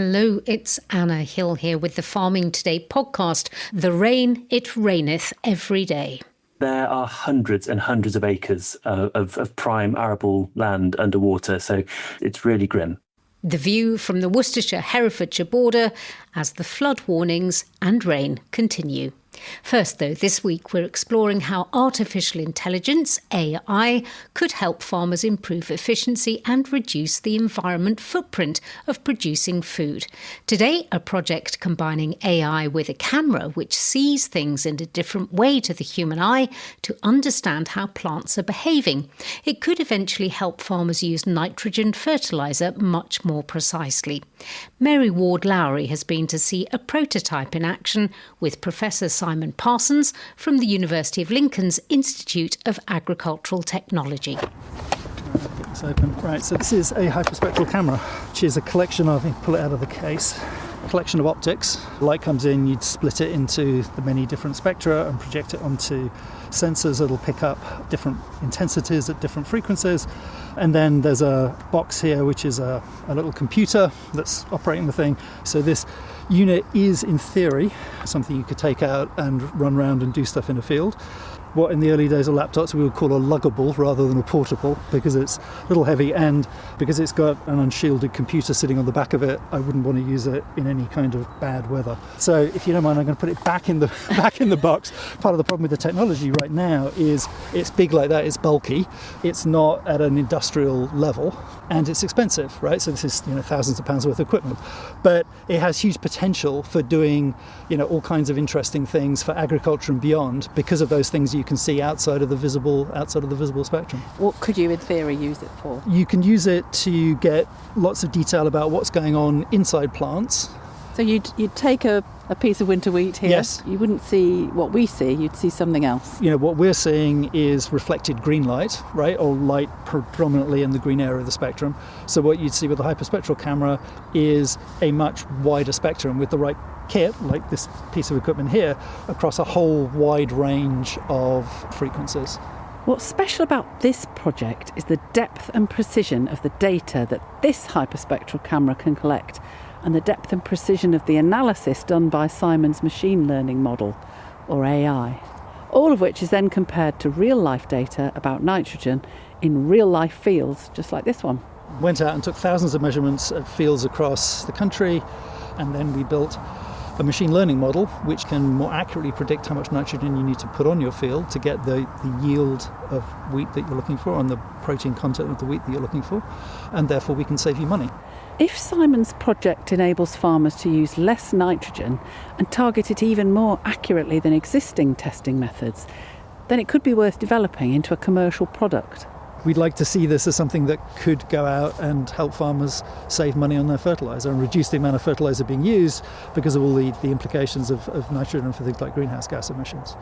Hello, it's Anna Hill here with the Farming Today podcast. The rain, it raineth every day. There are hundreds and hundreds of acres of prime arable land underwater, so it's really grim. The view from the Worcestershire-Herefordshire border as the flood warnings and rain continue. First, though, this week we're exploring how artificial intelligence, AI, could help farmers improve efficiency and reduce the environment footprint of producing food. Today, a project combining AI with a camera which sees things in a different way to the human eye to understand how plants are behaving. It could eventually help farmers use nitrogen fertiliser much more precisely. Mary Ward-Lowry has been to see a prototype in action with Professor Simon Parsons from the University of Lincoln's Institute of Agricultural Technology. It's open. Right, so this is a hyperspectral camera, which is a collection of, pull it out of the case, a collection of optics. Light comes in, you'd split it into the many different spectra and project it onto sensors that'll pick up different intensities at different frequencies. And then there's a box here, which is a little computer that's operating the thing. So this unit is, in theory, something you could take out and run around and do stuff in a field. What in the early days of laptops we would call a luggable rather than a portable, because it's a little heavy, and because it's got an unshielded computer sitting on the back of it, I wouldn't want to use it in any kind of bad weather. So if you don't mind, I'm going to put it back in the box. Part of the problem with the technology right now is it's big like that, it's bulky, it's not at an industrial level, and it's expensive, right? So this is thousands of pounds worth of equipment, but it has huge potential for doing all kinds of interesting things for agriculture and beyond because of those things you can see outside of the visible spectrum. What could you in theory use it for? You can use it to get lots of detail about what's going on inside plants. So you'd take a piece of winter wheat here. Yes. You wouldn't see what we see, you'd see something else. What we're seeing is reflected green light, right? Or light predominantly in the green area of the spectrum. So what you'd see with the hyperspectral camera is a much wider spectrum with the right kit, like this piece of equipment here, across a whole wide range of frequencies. What's special about this project is the depth and precision of the data that this hyperspectral camera can collect, and the depth and precision of the analysis done by Simon's machine learning model, or AI. All of which is then compared to real-life data about nitrogen in real-life fields, just like this one. Went out and took thousands of measurements of fields across the country, and then we built a machine learning model which can more accurately predict how much nitrogen you need to put on your field to get the yield of wheat that you're looking for and the protein content of the wheat that you're looking for, and therefore we can save you money. If Simon's project enables farmers to use less nitrogen and target it even more accurately than existing testing methods, then it could be worth developing into a commercial product. We'd like to see this as something that could go out and help farmers save money on their fertiliser and reduce the amount of fertiliser being used because of all the implications of nitrogen for things like greenhouse gas emissions.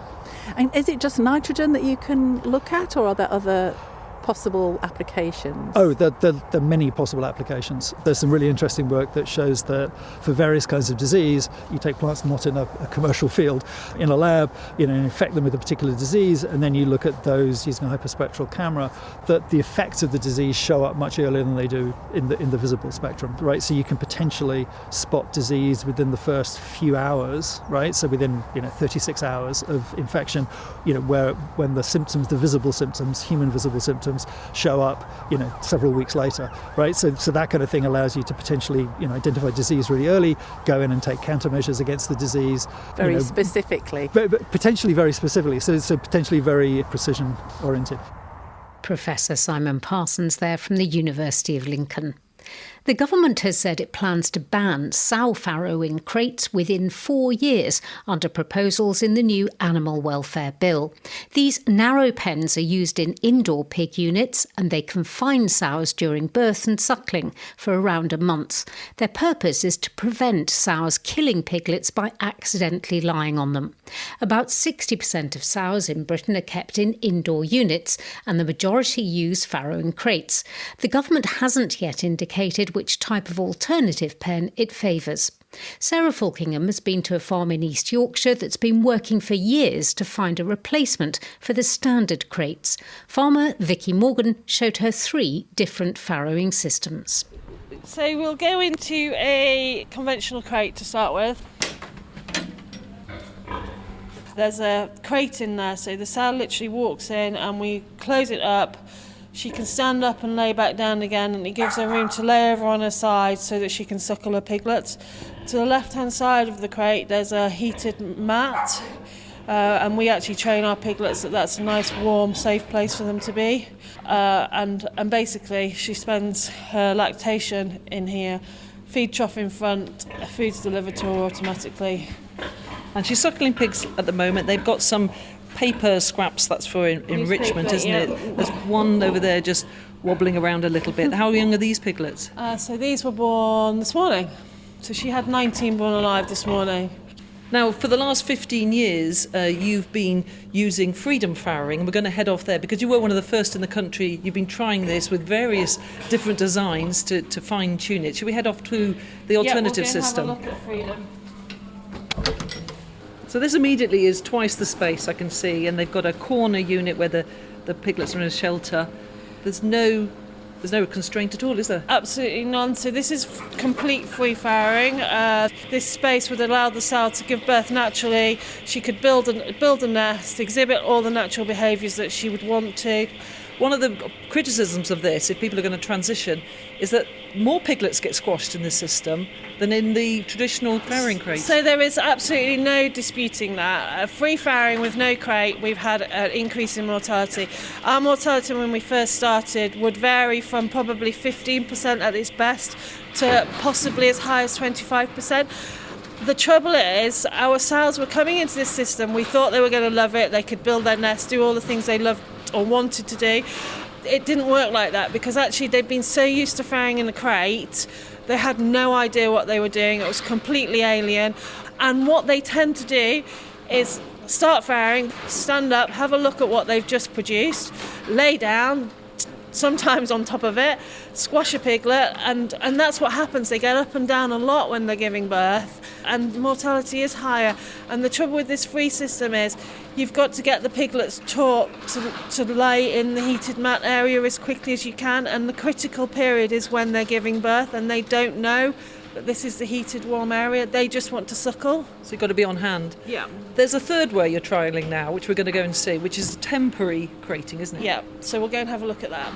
And is it just nitrogen that you can look at, or are there other possible applications? Oh, there are many possible applications. There's some really interesting work that shows that for various kinds of disease, you take plants not in a commercial field, in a lab, infect them with a particular disease, and then you look at those using a hyperspectral camera, that the effects of the disease show up much earlier than they do in the visible spectrum, right? So you can potentially spot disease within the first few hours, right? So within 36 hours of infection, when the symptoms, the visible symptoms, human visible symptoms, show up, several weeks later, right? So that kind of thing allows you to potentially, identify disease really early, go in and take countermeasures against the disease. Very specifically. Potentially very specifically, so potentially very precision oriented. Professor Simon Parsons there from the University of Lincoln. The government has said it plans to ban sow farrowing crates within 4 years under proposals in the new Animal Welfare Bill. These narrow pens are used in indoor pig units and they confine sows during birth and suckling for around a month. Their purpose is to prevent sows killing piglets by accidentally lying on them. About 60% of sows in Britain are kept in indoor units and the majority use farrowing crates. The government hasn't yet indicated which type of alternative pen it favours. Sarah Falkingham has been to a farm in East Yorkshire that's been working for years to find a replacement for the standard crates. Farmer Vicky Morgan showed her 3 different farrowing systems. So we'll go into a conventional crate to start with. There's a crate in there, so the sow literally walks in and we close it up. She can stand up and lay back down again, and it gives her room to lay over on her side so that she can suckle her piglets. To the left-hand side of the crate, there's a heated mat, and we actually train our piglets that that's a nice, warm, safe place for them to be. And basically, she spends her lactation in here, feed trough in front, food's delivered to her automatically. And she's suckling pigs at the moment. They've got some paper scraps, that's for enrichment, isn't it? There's one over there just wobbling around a little bit. How young are these piglets? So these were born this morning. So she had 19 born alive this morning. Now, for the last 15 years, you've been using freedom farrowing, and we're going to head off there because you were one of the first in the country. You've been trying this with various different designs to fine-tune it. Should we head off to the alternative system? Have a look at freedom. So this immediately is twice the space I can see, and they've got a corner unit where the piglets are in a shelter. There's no constraint at all, is there? Absolutely none. So this is complete free farrowing. This space would allow the sow to give birth naturally. She could build a nest, exhibit all the natural behaviours that she would want to. One of the criticisms of this, if people are going to transition, is that more piglets get squashed in this system than in the traditional farrowing crate. So there is absolutely no disputing that. Free farrowing with no crate, we've had an increase in mortality. Our mortality when we first started would vary from probably 15% at its best to possibly as high as 25%. The trouble is, our sows were coming into this system, we thought they were going to love it, they could build their nest, do all the things they loved or wanted to do. It didn't work like that because actually they'd been so used to farrowing in a crate, they had no idea what they were doing, it was completely alien. And what they tend to do is start farrowing, stand up, have a look at what they've just produced, lay down, sometimes on top of it, squash a piglet, and that's what happens. They get up and down a lot when they're giving birth, and mortality is higher. And the trouble with this free system is you've got to get the piglets taught to lay in the heated mat area as quickly as you can, and the critical period is when they're giving birth and they don't know that this is the heated warm area. They just want to suckle. So you've got to be on hand. Yeah. There's a third way you're trialling now, which we're going to go and see, which is temporary crating, isn't it? Yeah, so we'll go and have a look at that.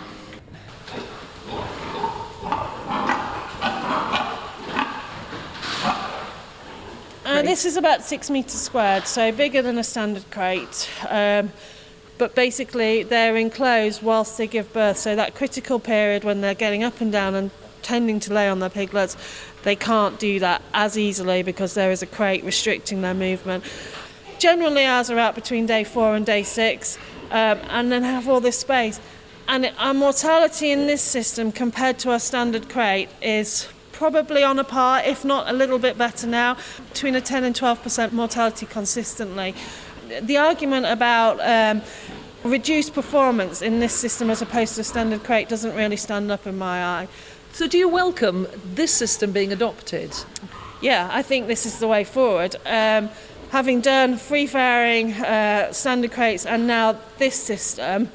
This is about 6 metres squared, so bigger than a standard crate. But basically they're enclosed whilst they give birth, so that critical period when they're getting up and down and tending to lay on their piglets, they can't do that as easily because there is a crate restricting their movement. Generally ours are out between day 4 and day 6, and then have all this space. And our mortality in this system compared to our standard crate is probably on a par, if not a little bit better now, between a 10 and 12% mortality consistently. The argument about reduced performance in this system as opposed to a standard crate doesn't really stand up in my eye. So do you welcome this system being adopted? Yeah, I think this is the way forward. Having done free farrowing, standard crates, and now this system,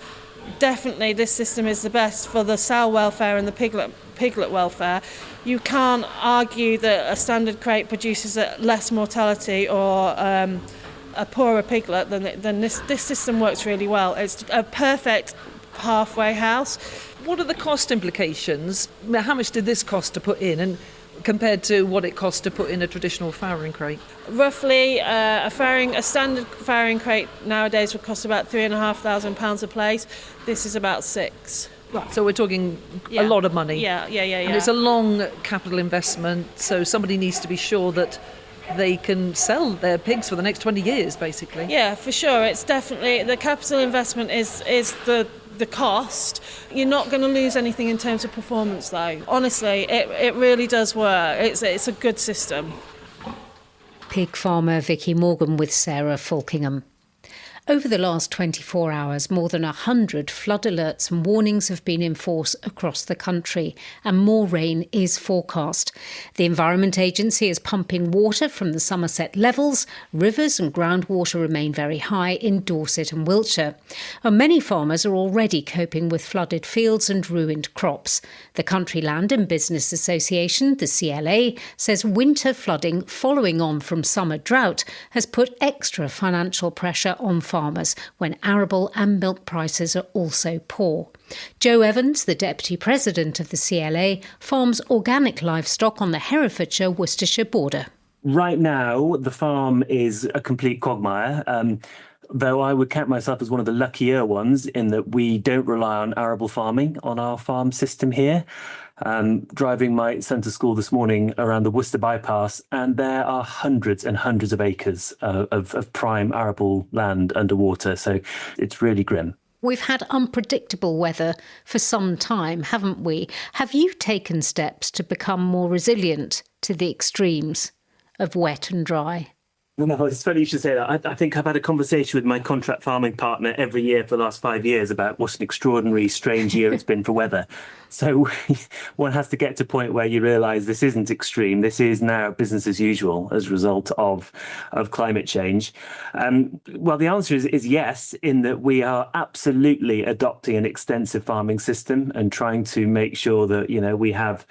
definitely this system is the best for the sow welfare and the piglet welfare. You can't argue that a standard crate produces less mortality or a poorer piglet than this. This system works really well. It's a perfect halfway house. What are the cost implications? How much did this cost to put in, and compared to what it costs to put in a traditional farrowing crate? Roughly, a standard farrowing crate nowadays would cost about £3,500 a place. This is about £6,000. Right, so we're talking a lot of money. Yeah. And it's a long capital investment, so somebody needs to be sure that they can sell their pigs for the next 20 years, basically. Yeah, for sure. It's definitely, the capital investment is the cost. You're not going to lose anything in terms of performance, though. Honestly, it really does work. It's a good system. Pig farmer Vicky Morgan with Sarah Falkingham. Over the last 24 hours, more than 100 flood alerts and warnings have been in force across the country, and more rain is forecast. The Environment Agency is pumping water from the Somerset levels. Rivers and groundwater remain very high in Dorset and Wiltshire. And many farmers are already coping with flooded fields and ruined crops. The Country Land and Business Association, the CLA, says winter flooding following on from summer drought has put extra financial pressure on farmers when arable and milk prices are also poor. Joe Evans, the Deputy President of the CLA, farms organic livestock on the Herefordshire-Worcestershire border. Right now, the farm is a complete quagmire. Though I would count myself as one of the luckier ones in that we don't rely on arable farming on our farm system here. Driving my son to school this morning around the Worcester bypass, and there are hundreds and hundreds of acres of prime arable land underwater. So it's really grim. We've had unpredictable weather for some time, haven't we? Have you taken steps to become more resilient to the extremes of wet and dry? No, it's funny you should say that. I think I've had a conversation with my contract farming partner every year for the last 5 years about what an extraordinary, strange year it's been for weather. So one has to get to a point where you realise this isn't extreme. This is now business as usual as a result of climate change. Well, the answer is yes, in that we are absolutely adopting an extensive farming system and trying to make sure that, we have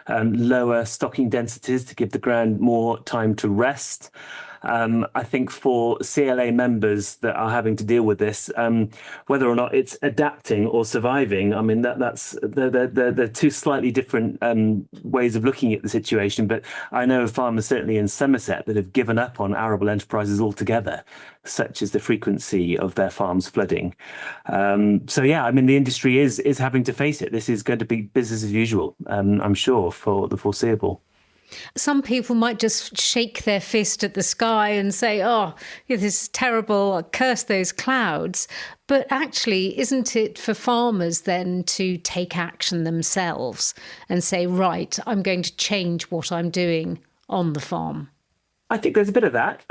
lower stocking densities to give the ground more time to rest. I think for CLA members that are having to deal with this, whether or not it's adapting or surviving, I mean, that's they're two slightly different ways of looking at the situation. But I know of farmers, certainly in Somerset, that have given up on arable enterprises altogether, such as the frequency of their farms flooding. So, yeah, I mean, the industry is having to face it. This is going to be business as usual, I'm sure, for the foreseeable. Some people might just shake their fist at the sky and say, oh, this is terrible, I'll curse those clouds. But actually, isn't it for farmers then to take action themselves and say, right, I'm going to change what I'm doing on the farm? I think there's a bit of that.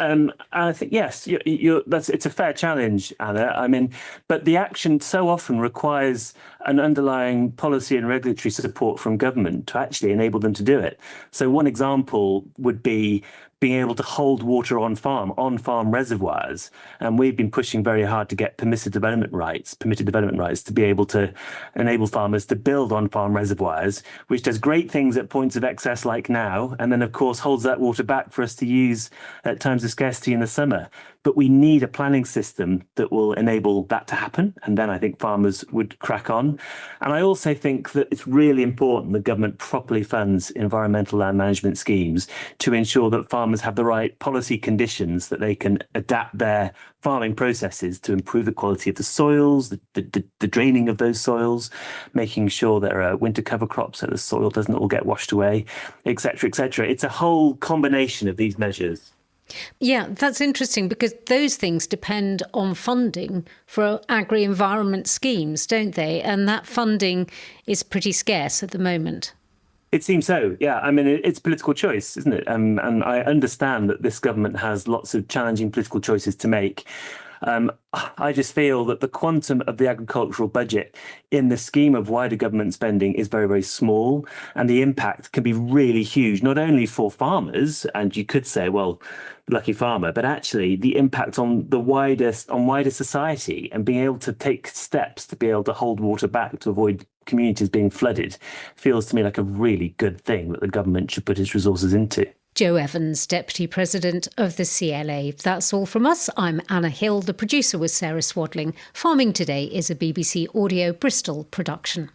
I think, yes, it's a fair challenge, Anna. I mean, but the action so often requires an underlying policy and regulatory support from government to actually enable them to do it. So one example would be being able to hold water on farm reservoirs. And we've been pushing very hard to get permitted development rights to be able to enable farmers to build on farm reservoirs, which does great things at points of excess like now, and then, of course, holds that water back for us to use at times of scarcity in the summer. But we need a planning system that will enable that to happen. And then I think farmers would crack on. And I also think that it's really important that government properly funds environmental land management schemes to ensure that farmers have the right policy conditions that they can adapt their farming processes to improve the quality of the soils, the draining of those soils, making sure there are winter cover crops so the soil doesn't all get washed away, et cetera, et cetera. It's a whole combination of these measures. Yeah, that's interesting because those things depend on funding for agri-environment schemes, don't they? And that funding is pretty scarce at the moment. It seems so, yeah. I mean, it's political choice, isn't it? And I understand that this government has lots of challenging political choices to make. I just feel that the quantum of the agricultural budget in the scheme of wider government spending is very, very small, and the impact can be really huge, not only for farmers, and you could say, well, lucky farmer, but actually the impact on wider society, and being able to take steps to be able to hold water back to avoid communities being flooded feels to me like a really good thing that the government should put its resources into. Joe Evans, Deputy President of the CLA. That's all from us. I'm Anna Hill. The producer was Sarah Swadling. Farming Today is a BBC Audio Bristol production.